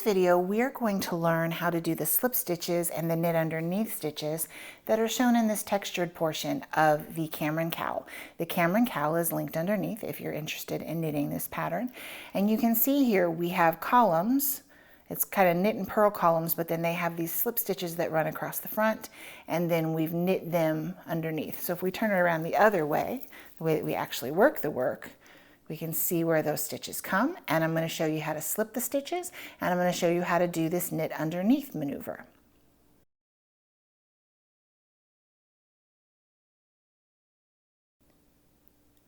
video, we're going to learn how to do the slip stitches and the knit underneath stitches that are shown in this textured portion of the Camryn cowl. The Camryn cowl is linked underneath if you're interested in knitting this pattern. And you can see here we have columns. It's kind of knit and purl columns, but then they have these slip stitches that run across the front, and then we've knit them underneath. So if we turn it around the other way, the way that we actually work the work, we can see where those stitches come, and I'm going to show you how to slip the stitches, and I'm going to show you how to do this knit underneath maneuver.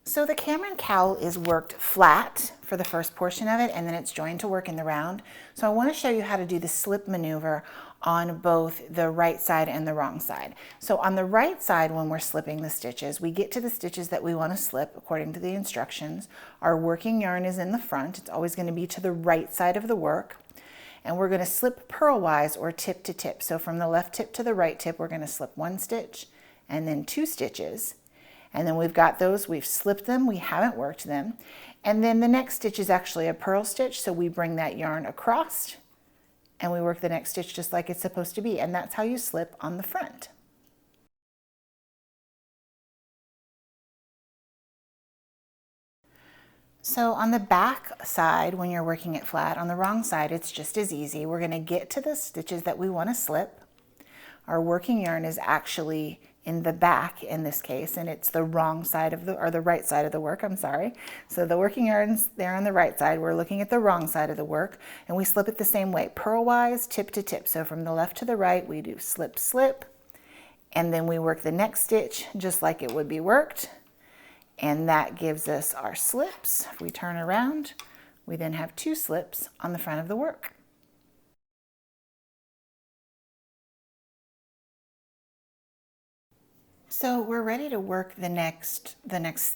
So the Camryn cowl is worked flat for the first portion of it, and then it's joined to work in the round. So I want to show you how to do the slip maneuver on both the right side and the wrong side. So on the right side, when we're slipping the stitches, we get to the stitches that we want to slip according to the instructions. Our working yarn is in the front. It's always going to be to the right side of the work. And we're going to slip purlwise or tip to tip. So from the left tip to the right tip, we're going to slip one stitch and then two stitches. And then we've got those, we've slipped them, we haven't worked them. And then the next stitch is actually a purl stitch, so we bring that yarn across and we work the next stitch just like it's supposed to be. And that's how you slip on the front. So on the back side, when you're working it flat, on the wrong side, it's just as easy. We're going to get to the stitches that we want to slip. Our working yarn is actually in the back in this case, and it's the wrong side of the right side of the work, I'm sorry. So the working yarn's there on the right side. We're looking at the wrong side of the work, and we slip it the same way, purlwise, tip to tip. So from the left to the right, we do slip, slip, and then we work the next stitch just like it would be worked, and that gives us our slips. If we turn around, we then have two slips on the front of the work. So we're ready to work the next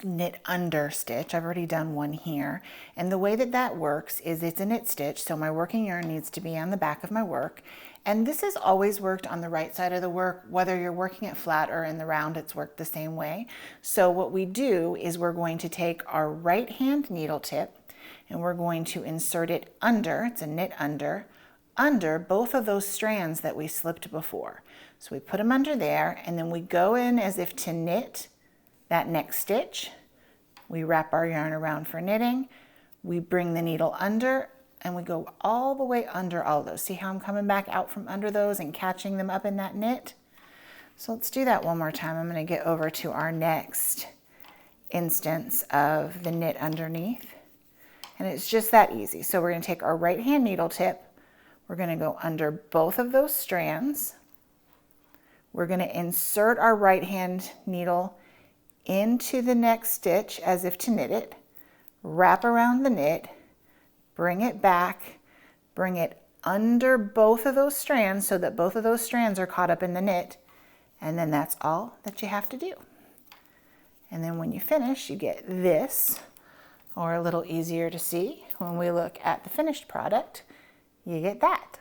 knit under stitch. I've already done one here. And the way that that works is it's a knit stitch, so my working yarn needs to be on the back of my work. And this is always worked on the right side of the work, whether you're working it flat or in the round, it's worked the same way. So what we do is we're going to take our right hand needle tip and we're going to insert it under, it's a knit under both of those strands that we slipped before. So we put them under there, and then we go in as if to knit that next stitch. We wrap our yarn around for knitting. We bring the needle under, and we go all the way under all of those. See how I'm coming back out from under those and catching them up in that knit? So let's do that one more time. I'm going to get over to our next instance of the knit underneath. And it's just that easy. So we're going to take our right hand needle tip. We're going to go under both of those strands. We're going to insert our right hand needle into the next stitch as if to knit it, wrap around the knit, bring it back, bring it under both of those strands so that both of those strands are caught up in the knit, and then that's all that you have to do. And then when you finish, you get this, or a little easier to see when we look at the finished product, you get that.